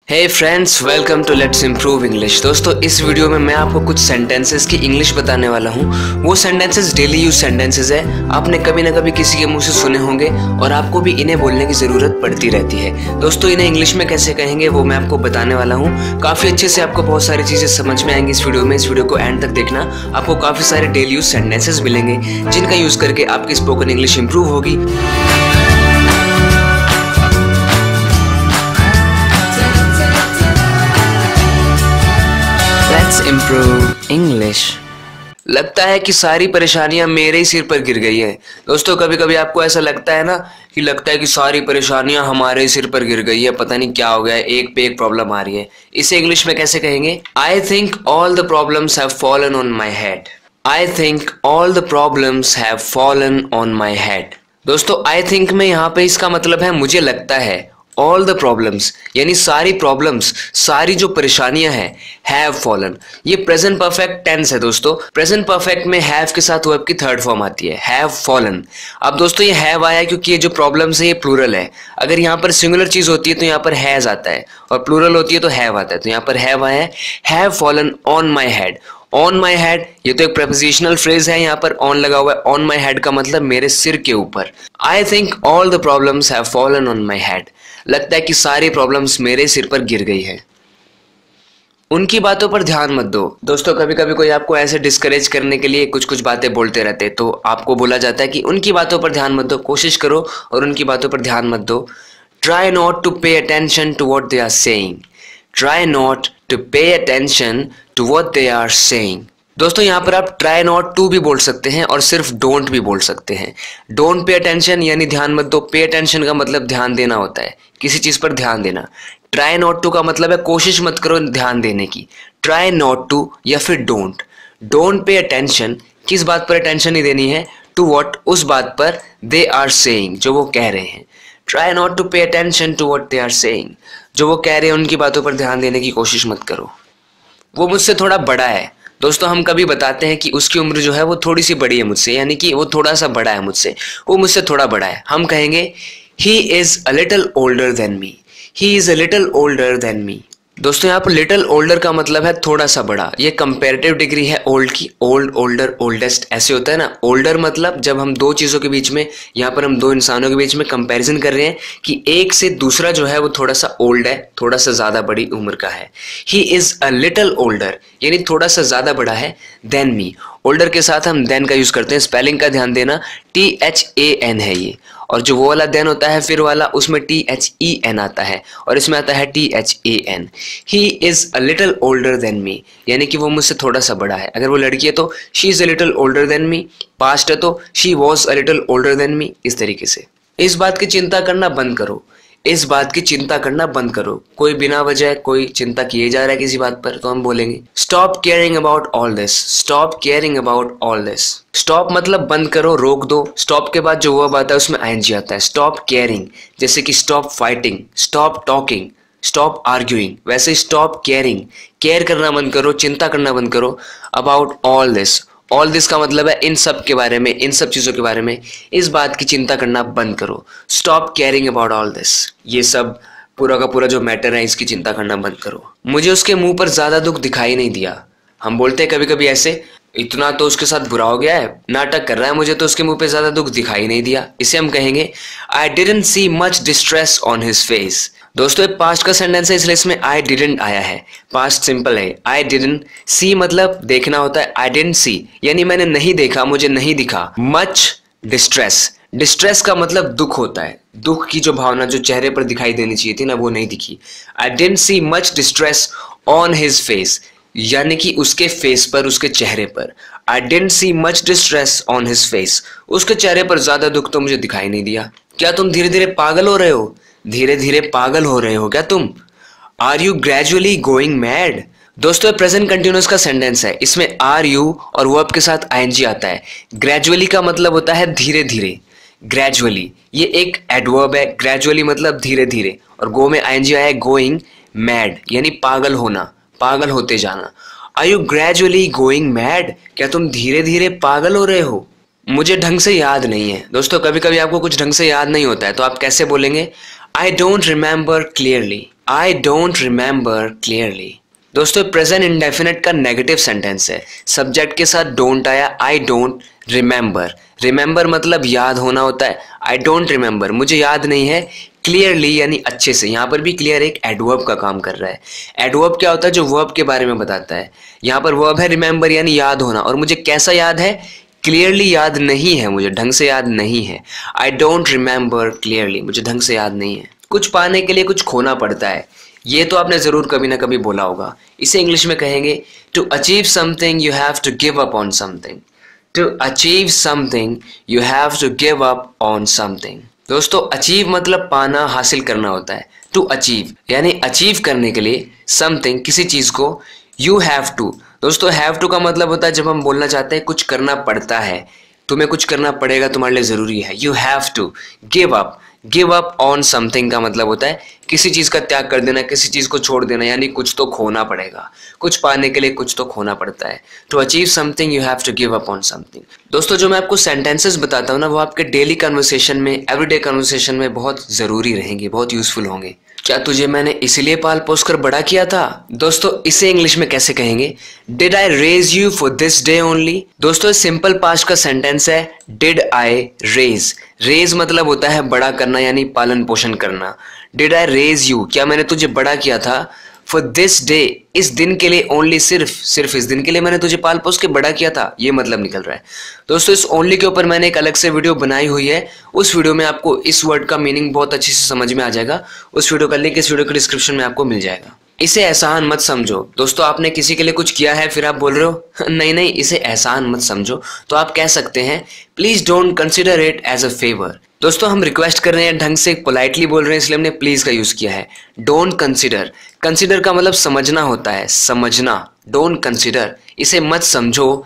Hey friends, welcome to let's improve English. दोस्तों, इस video में मैं आपको कुछ सेंटेंसेस की इंग्लिश बताने वाला हूँ। वो सेंटेंसेस डेली यूज सेंटेंसेस है, आपने कभी ना कभी किसी के मुंह से सुने होंगे और आपको भी इन्हें बोलने की ज़रूरत पड़ती रहती है। दोस्तों, इन्हें इंग्लिश में कैसे कहेंगे वो मैं आपको बताने वाला हूँ। काफ़ी अच्छे से आपको बहुत सारी चीज़ें समझ में आएंगी इस वीडियो में। इस वीडियो को एंड तक देखना, आपको काफ़ी सारे डेली यूज सेंटेंसेस मिलेंगे जिनका यूज़ करके आपकी स्पोकन इंग्लिश इंप्रूव होगी। Let's improve English. लगता है कि सारी परेशानियां मेरे ही सिर पर गिर गई हैं। दोस्तों, कभी कभी आपको ऐसा लगता है ना कि लगता है कि सारी परेशानियां हमारे ही सिर पर गिर गई है, पता नहीं क्या हो गया है, एक पे एक प्रॉब्लम आ रही है। इसे इंग्लिश में कैसे कहेंगे? I think all the problems have fallen on my head. I think all the problems have fallen on my head. दोस्तों, आई थिंक में यहाँ पे इसका मतलब है मुझे लगता है। ऑल द प्रॉब्लम्स यानी सारी प्रॉब्लम्स, सारी जो परेशानियां हैं, हैव फॉलन। ये प्रेजेंट परफेक्ट टेंस है दोस्तों। प्रेजेंट परफेक्ट में हैव के साथ वर्ब की थर्ड फॉर्म आती है, हैव फॉलन। अब दोस्तों, ये हैव आया क्योंकि ये जो प्रॉब्लम्स है ये प्लूरल है। अगर यहाँ पर सिंगुलर चीज होती है तो यहाँ पर हैज आता है, और प्लूरल होती है तो हैव आता है। तो यहाँ पर हैव आया है, have fallen on my head. On my head ये तो एक प्रेपोजिशनल फ्रेज है, यहाँ पर ऑन लगा हुआ है। ऑन माई हेड का मतलब मेरे सिर के ऊपर। I think all the problems have fallen on my head. लगता है कि सारी प्रॉब्लम्स मेरे सिर पर गिर गई है। उनकी बातों पर ध्यान मत दो। दोस्तों, कभी कभी कोई आपको ऐसे डिस्करेज करने के लिए कुछ कुछ बातें बोलते रहते हैं, तो आपको बोला जाता है कि उनकी बातों पर ध्यान मत दो। कोशिश करो और उनकी बातों पर ध्यान मत दो। Try not to pay attention to what they are saying. Try not to pay attention to what they are saying. दोस्तों, यहाँ पर आप ट्राई नॉट टू भी बोल सकते हैं और सिर्फ डोंट भी बोल सकते हैं। डोंट पे अटेंशन यानी ध्यान मत दो। पे अटेंशन का मतलब ध्यान देना होता है, किसी चीज पर ध्यान देना। ट्राई नॉट टू का मतलब है कोशिश मत करो ध्यान देने की। ट्राई नॉट टू या फिर डोंट। डोंट पे अटेंशन, किस बात पर अटेंशन नहीं देनी है? टू व्हाट, उस बात पर, दे आर सेइंग, जो वो कह रहे हैं। Try not to pay attention to what they are saying. जो वो कह रहे हैं उनकी बातों पर ध्यान देने की कोशिश मत करो। वो मुझसे थोड़ा बड़ा है। दोस्तों, हम कभी बताते हैं कि उसकी उम्र जो है वो थोड़ी सी बड़ी है मुझसे, यानी कि वो थोड़ा सा बड़ा है मुझसे, वो मुझसे थोड़ा बड़ा है। हम कहेंगे he is a little older than me. He is a little older than me. दोस्तों, यहाँ पर लिटिल ओल्डर का मतलब है थोड़ा सा बड़ा। ये कंपेरेटिव डिग्री है ओल्ड की। ओल्ड, ओल्डर, ओल्डेस्ट ऐसे होता है ना। ओल्डर मतलब जब हम दो चीज़ों के बीच में, यहाँ पर हम दो इंसानों के बीच में कंपैरिजन कर रहे हैं कि एक से दूसरा जो है वो थोड़ा सा ओल्ड है, थोड़ा सा ज़्यादा बड़ी उम्र का है। He is a little older यानी थोड़ा सा ज़्यादा बड़ा है देन मी। ओल्डर के साथ हम देन का यूज़ करते हैं। स्पेलिंग का ध्यान देना, THAN है ये, और जो वो वाला देन होता है फिर वाला, उसमें THEN आता है, और इसमें आता है THAN। He is a little older than me यानी कि वो मुझसे थोड़ा सा बड़ा है। अगर वो लड़की है तो she is a little older than me. Past है तो she was a little older than me. इस तरीके से इस बात की चिंता करना बंद करो। इस बात की चिंता करना बंद करो। कोई बिना वजह कोई चिंता किए जा रहा है किसी बात पर, तो हम बोलेंगे stop caring about all this. Stop caring about all this. Stop मतलब बंद करो, रोक दो। स्टॉप के बाद जो वर्ब आता है उसमें ING आता है। स्टॉप केयरिंग जैसे कि stop fighting, stop talking, stop arguing, वैसे स्टॉप केयरिंग, केयर करना बंद करो, चिंता करना बंद करो। About all this, all this का मतलब है इन सब के बारे में, इन सब चीज़ों के बारे में। इस बात की चिंता करना बंद करो। Stop caring about all this. ये सब पूरा का पूरा जो मैटर है इसकी चिंता करना बंद करो। मुझे उसके मुंह पर ज़्यादा दुख दिखाई नहीं दिया। हम बोलते हैं कभी कभी ऐसे, इतना तो उसके साथ बुरा हो गया है, नाटक कर रहा है, मुझे तो उसके मुंह पे ज़्यादा दुख दिखाई नहीं दिया। इसे हम कहेंगे I didn't see much distress on his face. दोस्तों, ये पास्ट का सेंटेंस है इसलिए इसमें आई डिडंट आया है। पास्ट सिंपल है। आई डिडंट सी मतलब देखना होता है। आई डिडंट सी यानी मैंने नहीं देखा, मुझे नहीं दिखा। मच डिस्ट्रेस, डिस्ट्रेस का मतलब दुख होता है। दुख की जो भावना जो चेहरे पर दिखाई देनी चाहिए थी ना, वो नहीं दिखी। I didn't see much distress on his face यानी कि उसके फेस पर, उसके चेहरे पर। I didn't see much distress on his face. उसके चेहरे पर ज्यादा दुख तो मुझे दिखाई नहीं दिया। क्या तुम धीरे धीरे पागल हो रहे हो? धीरे धीरे पागल हो रहे हो क्या तुम? Are you gradually going mad? दोस्तों, प्रेजेंट कंटिन्यूअस का सेंटेंस है। इसमें आर यू और वर्ब के साथ ING आता है। ग्रेजुअली का मतलब होता है धीरे धीरे। ग्रेजुअली ये एक एडवर्ब है। ग्रेजुअली मतलब धीरे धीरे, और गो में ING आया है। गोइंग मैड यानी पागल होना, पागल होते जाना। Are you gradually going mad? क्या तुम धीरे धीरे पागल हो रहे हो? मुझे ढंग से याद नहीं है। दोस्तों, कभी कभी आपको कुछ ढंग से याद नहीं होता है तो आप कैसे बोलेंगे? I don't remember clearly. I don't remember clearly. दोस्तों प्रेजेंट इंडेफिनिट का नेगेटिव सेंटेंस है, सब्जेक्ट के साथ डोंट आया, आई डोंट रिमेंबर। रिमेंबर मतलब याद होना होता है, आई डोंट रिमेंबर मुझे याद नहीं है, क्लियरली यानी अच्छे से। यहाँ पर भी क्लियर एक एडवर्ब का काम कर रहा है। एडवर्ब क्या होता है? जो वर्ब के बारे में बताता है। यहाँ पर वर्ब है रिमेंबर यानी याद होना, और मुझे कैसा याद है? क्लियरली याद नहीं है, मुझे ढंग से याद नहीं है। आई डोंट रिमेंबर क्लियरली, मुझे ढंग से याद नहीं है। कुछ पाने के लिए कुछ खोना पड़ता है, ये तो आपने जरूर कभी ना कभी बोला होगा। इसे इंग्लिश में कहेंगे to achieve something you have to give up on something. To achieve something you have to give up on something. दोस्तों अचीव मतलब पाना, हासिल करना होता है। टू अचीव यानी अचीव करने के लिए समथिंग किसी चीज को, यू हैव टू। दोस्तों हैव टू का मतलब होता है जब हम बोलना चाहते हैं कुछ करना पड़ता है, तुम्हें कुछ करना पड़ेगा, तुम्हारे लिए जरूरी है। You have to give up. Give up on something का मतलब होता है किसी चीज का त्याग कर देना, किसी चीज को छोड़ देना, यानी कुछ तो खोना पड़ेगा। कुछ पाने के लिए कुछ तो खोना पड़ता है। To achieve something you have to give up on something. दोस्तों जो मैं आपको सेंटेंसेस बताता हूँ ना, वो आपके डेली कन्वर्सेशन में, एवरीडे कन्वर्सेशन में बहुत जरूरी रहेंगे, बहुत यूजफुल होंगे। क्या तुझे मैंने इसीलिए पाल पोस कर बड़ा किया था? दोस्तों इसे इंग्लिश में कैसे कहेंगे? Did I raise you for this day only. दोस्तों सिंपल पास्ट का सेंटेंस है डिड आई रेज। रेज मतलब होता है बड़ा करना यानी पालन पोषण करना। डिड आई रेज यू, क्या मैंने तुझे बड़ा किया था? फॉर दिस डे, इस दिन के लिए, ओनली सिर्फ इस दिन के लिए मैंने तुझे पाल पोस के बड़ा किया था, ये मतलब निकल रहा है। दोस्तों इस ओनली के ऊपर मैंने एक अलग से वीडियो बनाई हुई है, उस वीडियो में आपको इस वर्ड का मीनिंग बहुत अच्छे से समझ में आ जाएगा। उस वीडियो का लिंक इस वीडियो के डिस्क्रिप्शन में आपको मिल जाएगा। इसे एहसान मत समझो। दोस्तों आपने किसी के लिए कुछ किया है, फिर आप बोल रहे हो नहीं इसे एहसान मत समझो, तो आप कह सकते हैं please don't consider it as a favour. दोस्तों हम रिक्वेस्ट कर रहे हैं, ढंग से पोलाइटली बोल रहे हैं, इसलिए हमने प्लीज का यूज किया है। डोंट कंसिडर, कंसिडर का मतलब समझना होता है, समझना। डोंट कंसिडर, इसे मत समझो,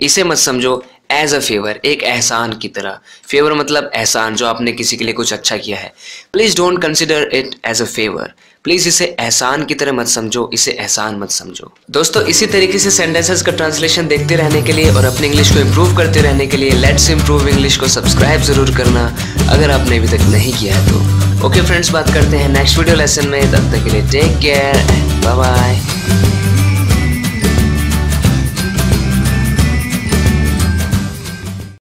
इसे मत समझो एज अ फेवर, एक एहसान की तरह। फेवर मतलब एहसान, जो आपने किसी के लिए कुछ अच्छा किया है। Please don't consider it as a favour, please इसे एहसान की तरह मत समझो, इसे एहसान मत समझो। दोस्तों इसी तरीके से सेंटेंसेस का ट्रांसलेशन देखते रहने के लिए और अपने इंग्लिश को इम्प्रूव करते रहने के लिए लेट्स इम्प्रूव इंग्लिश को सब्सक्राइब जरूर करना, अगर आपने अभी तक नहीं किया है तो। ओके फ्रेंड्स, बात करते हैं नेक्स्ट वीडियो लेसन में। तब तक के लिए take care and bye bye.